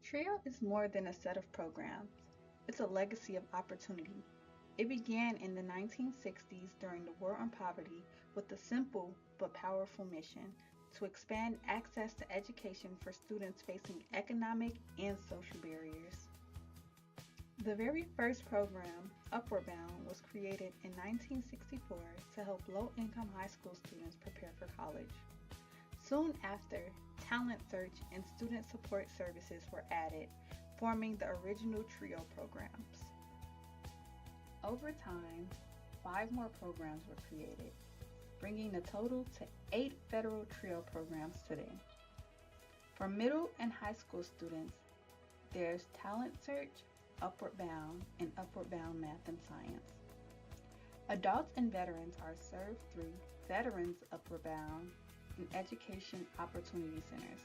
TRIO is more than a set of programs, it's a legacy of opportunity. It began in the 1960s during the War on Poverty with a simple but powerful mission to expand access to education for students facing economic and social barriers. The very first program, Upward Bound, was created in 1964 to help low income high school students prepare for college. Soon after, Talent Search and Student Support Services were added, forming the original TRIO programs. Over time, five more programs were created, bringing the total to eight federal TRIO programs today. For middle and high school students, there's Talent Search, Upward Bound, and Upward Bound Math and Science. Adults and veterans are served through Veterans Upward Bound and Education Opportunity Centers.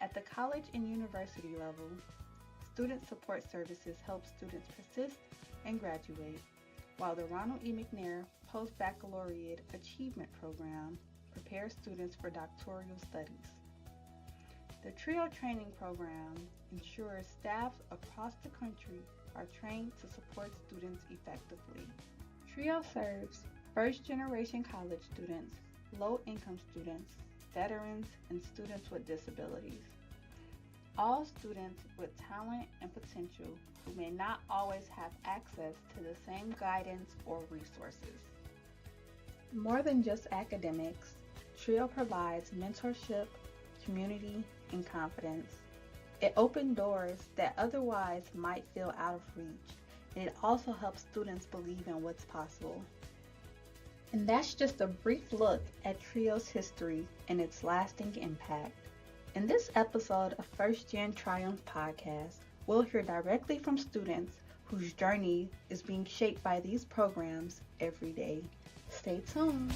At the college and university level, Student Support Services help students persist and graduate, while the Ronald E. McNair Post-Baccalaureate Achievement Program prepares students for doctoral studies. The TRIO training program ensures staffs across the country are trained to support students effectively. TRIO serves first generation college students, low income students, veterans, and students with disabilities. All students with talent and potential who may not always have access to the same guidance or resources. More than just academics, TRIO provides mentorship, community, and confidence. It opens doors that otherwise might feel out of reach, and it also helps students believe in what's possible. And that's just a brief look at TRIO's history and its lasting impact. In this episode of First Gen Triumph podcast, we'll hear directly from students whose journey is being shaped by these programs every day. Stay tuned.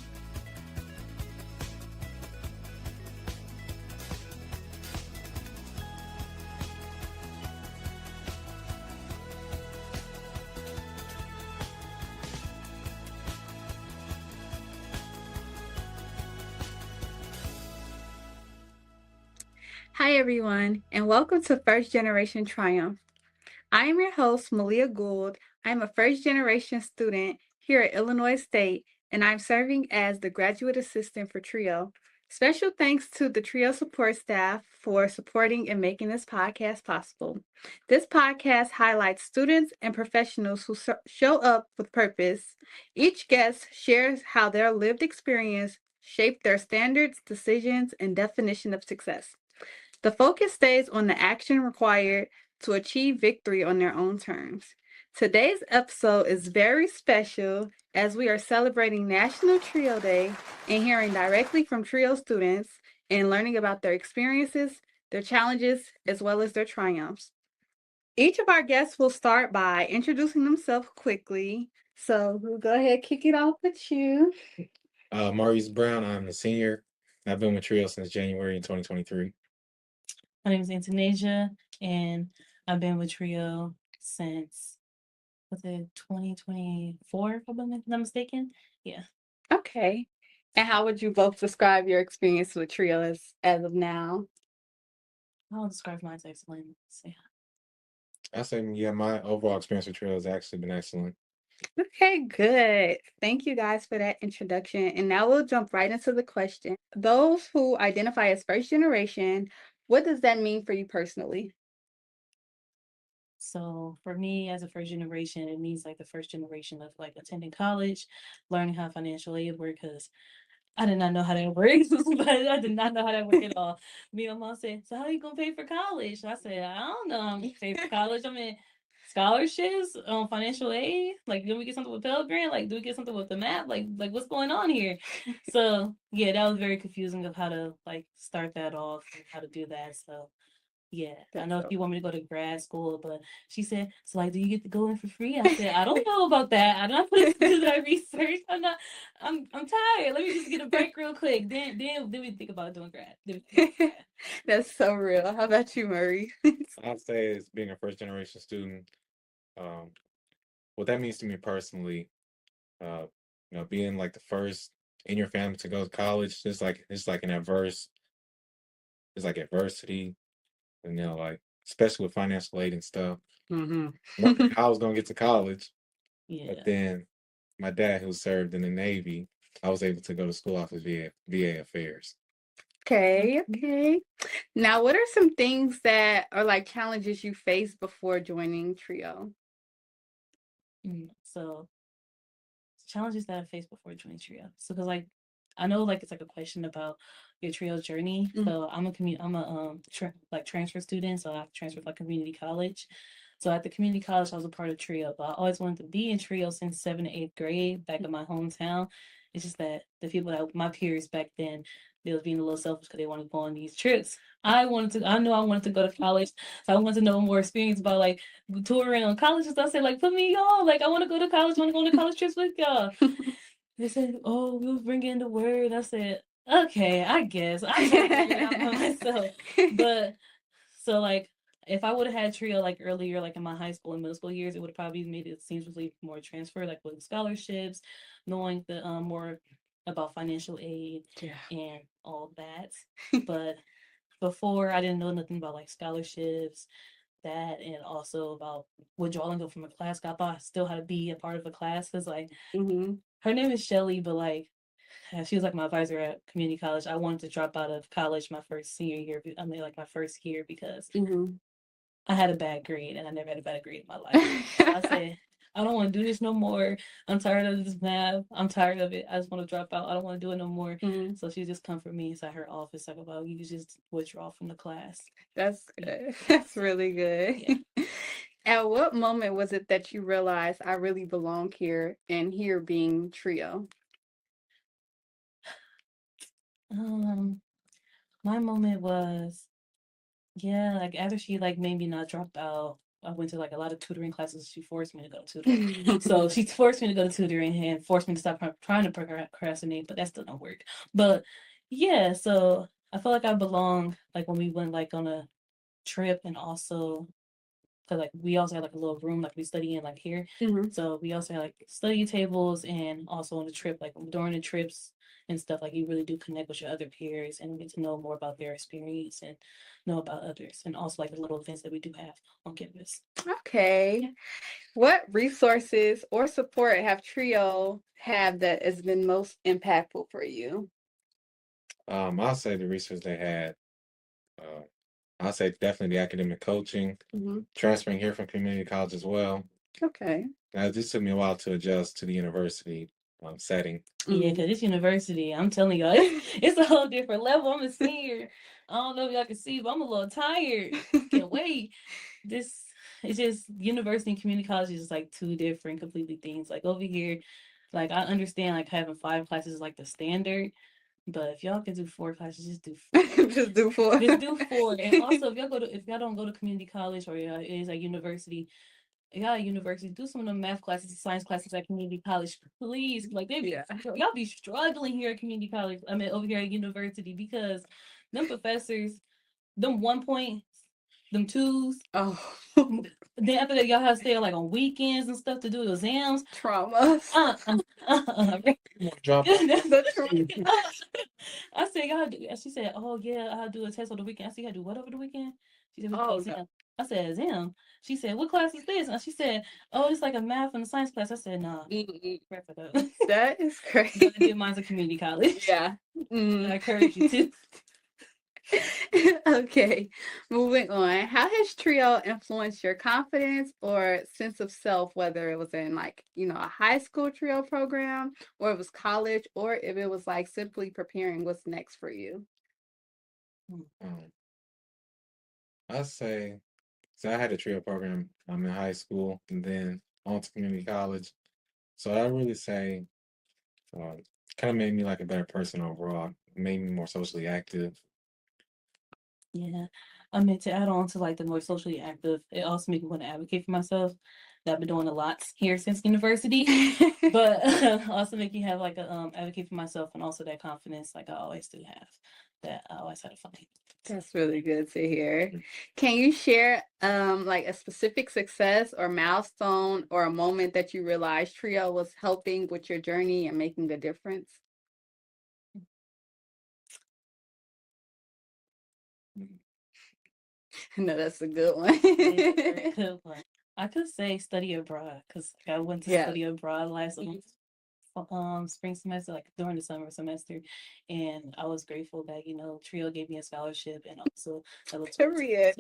Hi, everyone, and welcome to First Generation Triumph. I am your host, Malia Gould. I'm a first generation student here at Illinois State, and I'm serving as the graduate assistant for TRIO. Special thanks to the TRIO support staff for supporting and making this podcast possible. This podcast highlights students and professionals who show up with purpose. Each guest shares how their lived experience shaped their standards, decisions, and definition of success. The focus stays on the action required to achieve victory on their own terms. Today's episode is very special as we are celebrating National TRIO Day and hearing directly from TRIO students and learning about their experiences, their challenges, as well as their triumphs. Each of our guests will start by introducing themselves quickly. So we'll go ahead, kick it off with you. Maurice Brown, I'm a senior. I've been with Trio since January in 2023. My name is Antonasia, and I've been with Trio since, was it 2024, if I'm not mistaken? Yeah. Okay. And how would you both describe your experience with TRIO as of now? I'll describe mine as excellent. So, yeah. I say, yeah, my overall experience with Trio has actually been excellent. Okay, good. Thank you guys for that introduction. And now we'll jump right into the question. Those who identify as first generation, what does that mean for you personally? So for me, as a first generation, it means like the first generation of like attending college, learning how financial aid works, because I did not know how that works, but I did not know how that worked at all. Me and my mom said, "So how you gonna pay for college?" I said, "I don't know how I'm gonna pay for college. I mean, scholarships, financial aid. Like, do we get something with Pell Grant? Like, do we get something with the map? Like what's going on here?" So yeah, that was very confusing of how to like start that off, and how to do that. So yeah, I know if you want me to go to grad school, but she said, "So like, do you get to go in for free?" I said, "I don't know about that. I'm not putting to do that research. I'm not. I'm tired. Let me just get a break real quick. Then we think about doing grad." That's so real. How about you, Murray? I'd say as being a first generation student, what that means to me personally, uh, being like the first in your family to go to college, it's like an it's like adversity. and like especially with financial aid and stuff, Mm-hmm. wondering how I was gonna get to college. Yeah. But then my dad, who served in the Navy, I was able to go to school off of VA affairs. Okay. Now, what are some things that are like challenges you faced before joining Trio? So challenges that I faced before joining Trio. So because like I know like it's like a question about your Trio journey. Mhm. So I'm a transfer student. So I transferred like community college. So at the community college I was a part of Trio, but I always wanted to be in Trio since 7th to 8th grade back in my hometown. It's just that the people that my peers back then, they was being a little selfish because they wanted to go on these trips. I knew I wanted to go to college, so I wanted to know more experience about like touring on colleges. I said, like, put me on. Like, I want to go to college. I want to go on the college trips with y'all. They said, oh, we'll bring in the word. I said, okay, I guess. I can figure it out by myself. But, so, like, if I would have had Trio, like, earlier, like, in my high school and middle school years, it would have probably made it seamlessly more transfer, like, with scholarships, knowing the more about financial aid and all that. But before, I didn't know nothing about, like, scholarships, that, and also about withdrawing from a class. I thought I still had to be a part of a class because like her name is Shelly, but like she was like my advisor at community college. I wanted to drop out of college my first senior year. I mean, like my first year because I had a bad grade and I never had a bad grade in my life. So I said, I don't want to do this no more. I'm tired of this math. I'm tired of it. I just want to drop out. I don't want to do it no more. So she just comforted me inside her office, like about you just withdraw from the class. That's good. That's really good. Yeah. At what moment was it that you realized I really belong here and here being Trio? My moment was, yeah, like after she like made me not drop out, I went to like a lot of tutoring classes. She forced me to go to tutoring. So she forced me to go to tutoring and forced me to stop trying to procrastinate, but that still don't work. But yeah, so I felt like I belonged like when we went like on a trip, and also because like we also had like a little room like we study in like here. So we also had like study tables, and also on the trip, like during the trips and stuff, like you really do connect with your other peers and get to know more about their experience and know about others, and also like the little events that we do have on campus. Okay. What resources or support have Trio have that has been most impactful for you? I'll say the research they had. I'll say definitely the academic coaching, transferring here from community college as well. Okay. Now, this took me a while to adjust to the university setting. Yeah, because it's university. I'm telling y'all, it's a whole different level. I'm a senior. I don't know if y'all can see, but I'm a little tired. Can't wait. It's just university and community college is just like two different completely things. Like over here, like I understand like having 5 classes is like the standard, but if y'all can do 4 classes, just do 4. Just do 4. Just do 4. And also if y'all don't go to community college or it is a university, y'all at university, do some of the math classes, science classes at community college, please. Like y'all be struggling here at community college. I mean over here at university, because them professors, them 1 point, them 2s. Oh. Then after that, y'all have to stay like on weekends and stuff to do exams. Traumas. Drop. I said, y'all do. She said, oh yeah, I'll do a test on the weekend. I said, you gotta do what over the weekend? She said, exam. I said, exam. She said, what class is this? And she said, oh, it's like a math and a science class. I said, nah. That is crazy. I did mine's a community college. Yeah. I encourage you to. Okay, moving on. How has Trio influenced your confidence or sense of self, whether it was in like, a high school Trio program, or it was college, or if it was like simply preparing what's next for you? I say, so I had a Trio program in high school and then on to community college. So I really say kind of made me like a better person overall. Made me more socially active. Yeah, I meant to add on to like the more socially active. It also made me want to advocate for myself. That I've been doing a lot here since university, but also make me have like a advocate for myself, and also that confidence, like I always do have. That I always had to find. That's really good to hear. Can you share like a specific success or milestone or a moment that you realized Trio was helping with your journey and making a difference? No, that's a good one. It's a very good one. I could say study abroad because I went to Yeah. study abroad last spring semester, like during the summer semester, and I was grateful that Trio gave me a scholarship, and also the Period.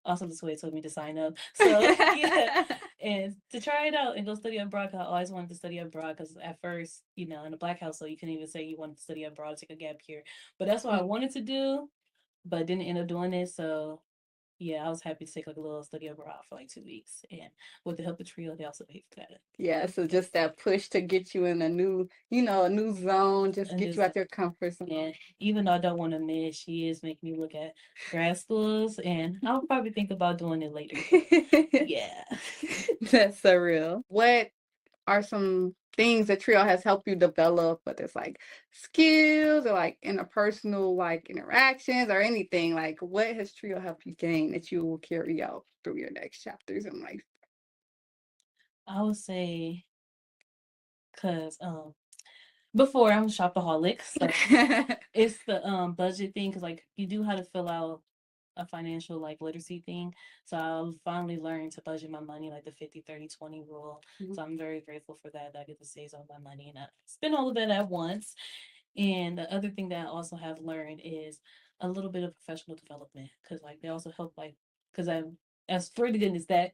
also the way told me to sign up. So yeah, and to try it out and go study abroad. 'Cause I always wanted to study abroad because at first, in a black household, you couldn't even say you wanted to study abroad, take a gap year. But that's what I wanted to do, but didn't end up doing it. So yeah, I was happy to take like a little study abroad for like 2 weeks, and with the help of Trio, they also paid for that. Yeah, so just that push to get you in a new, a new zone, just And get just you out your comfort zone. And even though I don't want to admit, she is making me look at grad schools, and I'll probably think about doing it later. Yeah. That's so real. What are some things that Trio has helped you develop, whether it's like skills or like interpersonal like interactions or anything? Like what has Trio helped you gain that you will carry out through your next chapters in life? I would say, cause before I'm a shopaholic, so it's the budget thing, cause like you do have to fill out a financial like literacy thing. So I'll finally learn to budget my money, like the 50-30-20 rule. Mhm. So I'm very grateful for that I get to save some of my money and not spend all of it at once. And the other thing that I also have learned is a little bit of professional development, because like they also help, like, because I'm as for the goodness that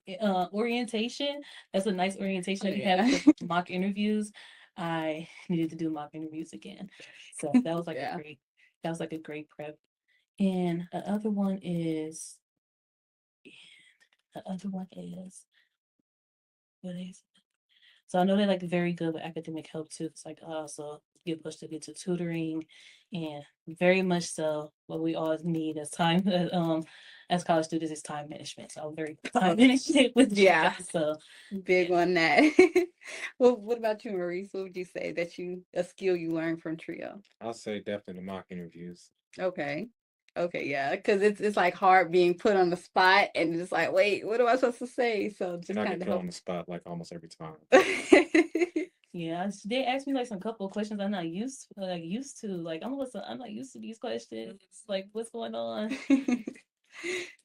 orientation, that's a nice orientation Oh, that you yeah. have with mock interviews. I needed to do mock interviews again, so that was like Yeah. a great prep. And the other one is what is so I know they're like very good with academic help too. It's like I also get pushed to get to tutoring, and very much so what we all need as time as college students is time management. So I'm very time management with Yeah. so Big on that. Well, what about you, Maurice? What would you say that a skill you learned from Trio? I'll say definitely the mock interviews. Okay. Okay, yeah, because it's like hard being put on the spot and just like, wait, what am I supposed to say? So just And I kind get of put help. on the spot like almost every time. yeah, they asked me like some couple of questions I'm not used to. Like I'm not used to these questions. Like what's going on?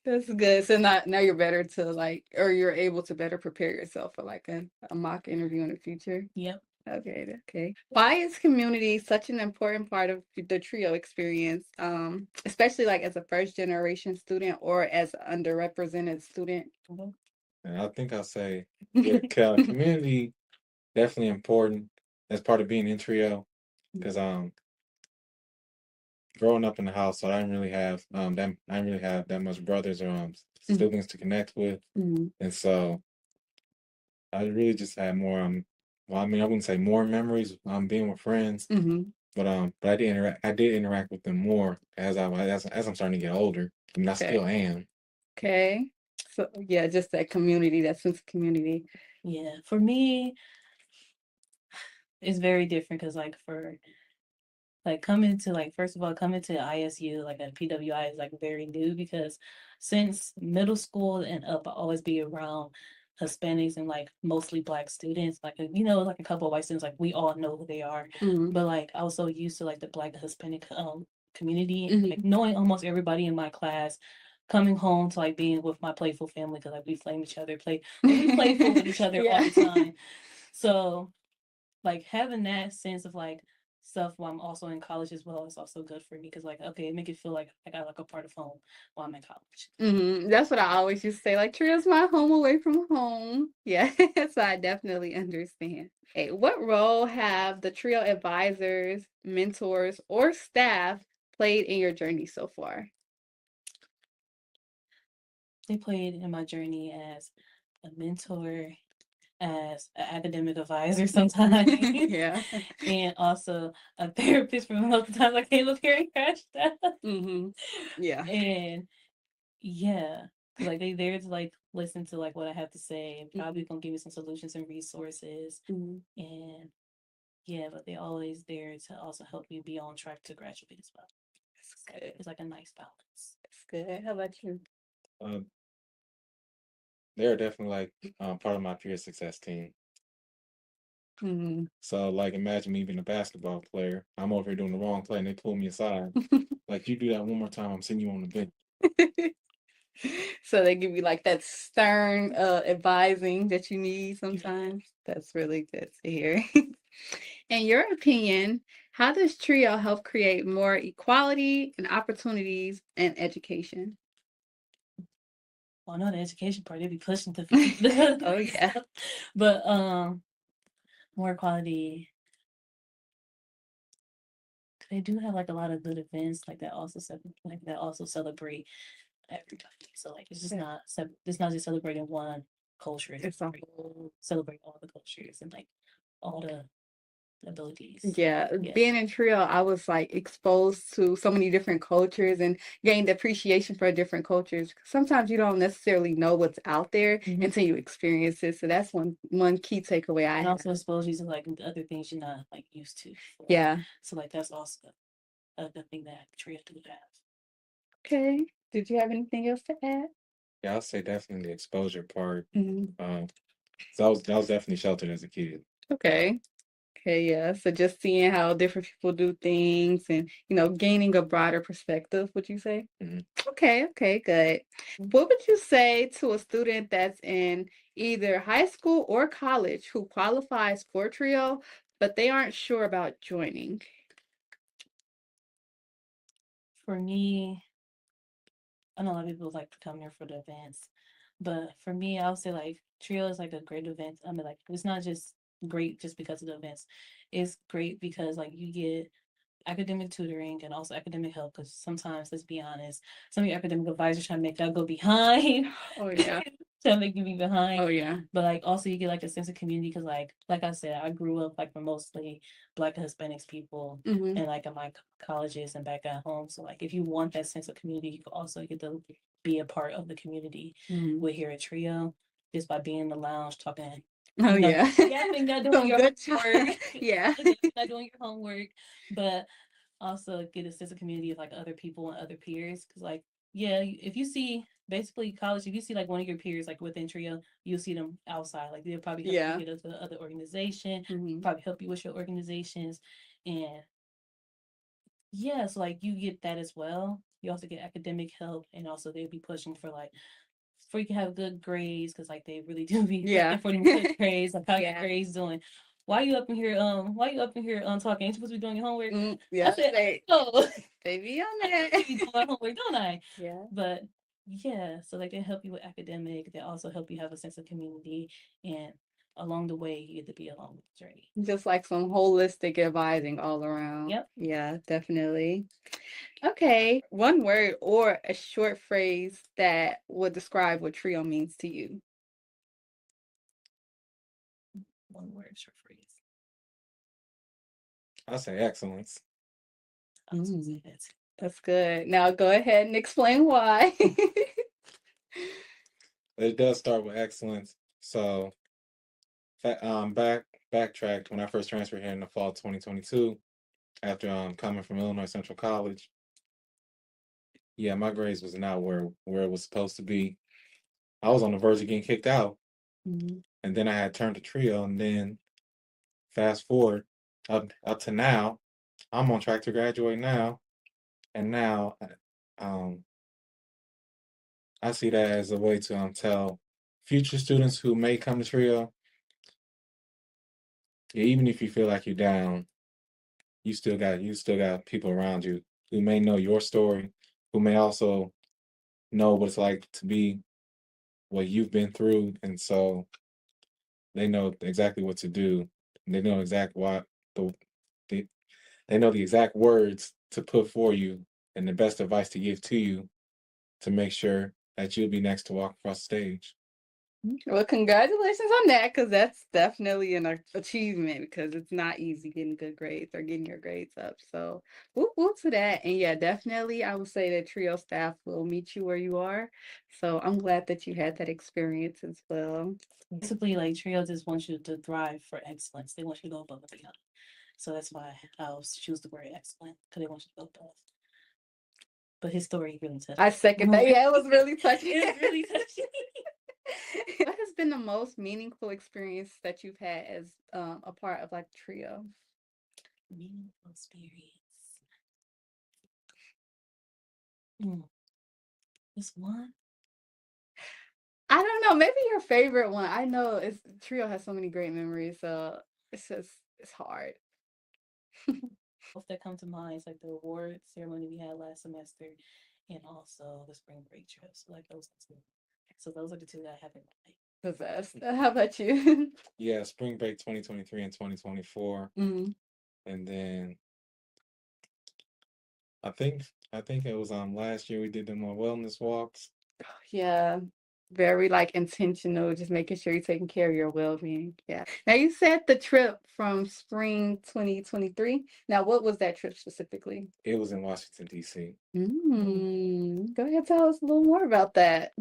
That's good. So now you're better to like, or you're able to better prepare yourself for like a mock interview in the future. Yep. Okay, okay. Why is community such an important part of the Trio experience, especially like as a first generation student or as an underrepresented student? And I think I'll say community definitely important as part of being in Trio, because growing up in the house, so I didn't really have that much brothers or siblings to connect with, Mhm. and so I really just had more well, I mean, I wouldn't say more memories being with friends, Mhm. but I did interact with them more as I'm starting to get older. I mean, I Okay. still am. Okay. So yeah, just that community, that sense of community. Yeah, for me, it's very different because first of all, coming to ISU, like a PWI is like very new, because since middle school and up, I always be around Hispanics and like mostly Black students, like like a couple of white students, like we all know who they are. Mhm. But like I was so used to like the Black Hispanic community, Mhm. like knowing almost everybody in my class, coming home to like being with my playful family, because like we flame each other, we playful with each other all the Yeah. time. So like having that sense of like stuff while I'm also in college as well is also good for me, because like okay, it make it feel like I got like a part of home while I'm in college. That's what I always used to say, like Trio's my home away from home. Yeah, so I definitely understand. Hey, what role have the Trio advisors, mentors, or staff played in your journey so far? They played in my journey as a mentor, as an academic advisor sometimes, Yeah. and also a therapist for most of the times I came up here and crashed out. Yeah. And yeah, like they there to like listen to like what I have to say, and probably gonna give me some solutions and resources. And yeah, but they always there to also help you be on track to graduate as well. That's good. It's like a nice balance. That's good. How about you? Um, they're definitely like part of my peer success team. So like, imagine me being a basketball player. I'm over here doing the wrong play, and they pull me aside. Like, you do that one more time, I'm sending you on the bench. So they give you like that stern advising that you need sometimes. That's really good to hear. In your opinion, how does TRIO help create more equality and opportunities in education? Well, I know the education part, they be pushing for people to go Oh through yeah. stuff. But more equality. They do have like a lot of good events like that also celebrate everybody. So like it's just Yeah. not it's not just celebrating one culture. It's a Celebrate all the cultures and like all the abilities. Yeah, Yeah. being in trio, I was like exposed to so many different cultures and gained appreciation for different cultures. Sometimes you don't necessarily know what's out there Mhm. until you experience it. So that's one key takeaway I And have. also expose you to like other things you're not like used to. Yeah. So like that's also a good thing that Trio do have. Okay. Did you have anything else to add? Yeah, I'll say definitely the exposure part. Mhm. So I was definitely sheltered as a kid. Okay. Okay, yeah. So just seeing how different people do things and, gaining a broader perspective, would you say? Mhm. Okay, good. What would you say to a student that's in either high school or college who qualifies for TRIO, but they aren't sure about joining? For me, I know a lot of people like to come here for the events, but for me, I would say like Trio is like a great event. I mean, like it's not just great just because of the events. It's great because like you get academic tutoring and also academic help. Because sometimes, let's be honest, some of your academic advisors try to make that go behind. Oh yeah. Trying to make you be behind. Oh yeah. But like also you get like a sense of community because like I said, I grew up like for mostly Black and Hispanics people Mhm. and like in my colleges and back at home. So like if you want that sense of community, you can also get to be a part of the community Mhm. with here at Trio just by being in the lounge talking. Oh yeah. Yapping, not doing Some your good homework. Yeah. Not doing your homework, but also get a sense of community of like other people and other peers. Cause like, yeah, if you see basically college, if you see like one of your peers like within Trio, you'll see them outside. Like they'll probably help Yeah. you get into the other organization, Mhm. probably help you with your organizations. And yeah, so like you get that as well. You also get academic help and also they'll be pushing for you can have good grades because like they really do be Yeah. pushing for them good grades. Like how your Yeah. grades doing? Why you up in here? Why you up in here talking? Ain't you supposed to be doing your homework? Yeah. I said, oh, They be on I that. need to be doing my homework, don't I? Yeah. But yeah, so like they help you with academic. They also help you have a sense of community, and along the way you get to be along with the journey. Just like some holistic advising all around. Yep. Yeah, definitely. Okay. One word or a short phrase that would describe what trio means to you. One word, short phrase. I'll say excellence. I was gonna say that. That's good. Now go ahead and explain why. It does start with excellence. So backtracked when I first transferred here in the fall 2022 after coming from Illinois Central College. Yeah, my grades was not where it was supposed to be. I was on the verge of getting kicked out, Mhm. and then I had turned to trio, and then fast forward up to now, I'm on track to graduate now, and now um, I see that as a way to tell future students who may come to trio, yeah, even if you feel like you're down, you still got people around you who may know your story, who may also know what it's like to be what you've been through, and so they know exactly what to do. They know exactly what the they, they know the exact words to put for you and the best advice to give to you to make sure that you'll be next to walk across the stage. Well, congratulations on that, because that's definitely an achievement because it's not easy getting good grades or getting your grades up. So, whoop whoop to that. And yeah, definitely, I would say that trio staff will meet you where you are. So I'm glad that you had that experience as well. Basically, like Trio just wants you to thrive for excellence. They want you to go above and beyond. So that's why I always choose the word excellent because they want you to go above. But his story really touched I me. second that. Yeah, it was really touching. It really touched me. What has been the most meaningful experience that you've had as a part of like trio? Meaningful experience. Hmm. This one. know, maybe your favorite one. I know Trio has so many great memories, so it's hard. Both that come to mind is like the award ceremony we had last semester and also the spring break trips. Like those two. So those are the two that I have in mind. The best. How about you? Yeah, spring break 2023 and 2024. Hmm. And then I think it was last year we did them wellness walks. Yeah. Very like intentional, just making sure you're taking care of your well-being. Yeah. Now you said the trip from spring 2023. Now, what was that trip specifically? It was in Washington, D.C. Go ahead, tell us a little more about that.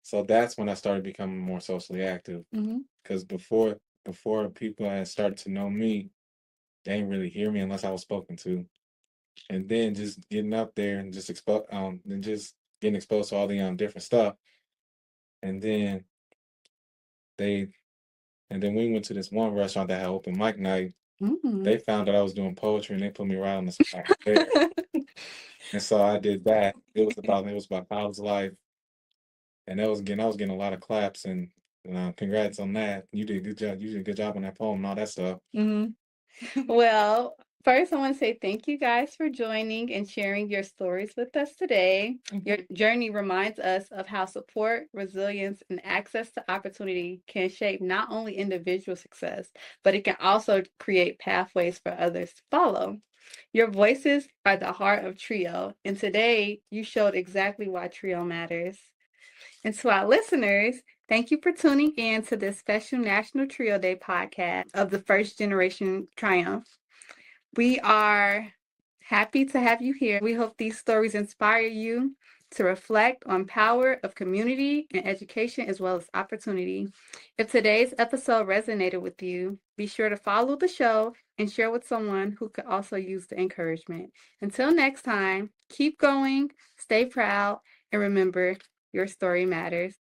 So that's when I started becoming more socially active. Hmm. Because before people had started to know me, they didn't really hear me unless I was spoken to. And then just getting up there and just getting exposed to all the different stuff. And then they and then we went to this one restaurant that had open mic night. They found out I was doing poetry and they put me right on the spot there. And so I did that. It was about college life. And I was getting a lot of claps and congrats on that. You did a good job. You did a good job on that poem and all that stuff. Hmm. Well, first, I want to say thank you guys for joining and sharing your stories with us today. Your journey reminds us of how support, resilience, and access to opportunity can shape not only individual success, but it can also create pathways for others to follow. Your voices are the heart of Trio, and today you showed exactly why Trio matters. And to our listeners, thank you for tuning in to this special National Trio Day podcast of the First Generation Triumph. We are happy to have you here. We hope these stories inspire you to reflect on power of community and education as well as opportunity. If today's episode resonated with you, be sure to follow the show and share with someone who could also use the encouragement. Until next time, keep going, stay proud, and remember, your story matters.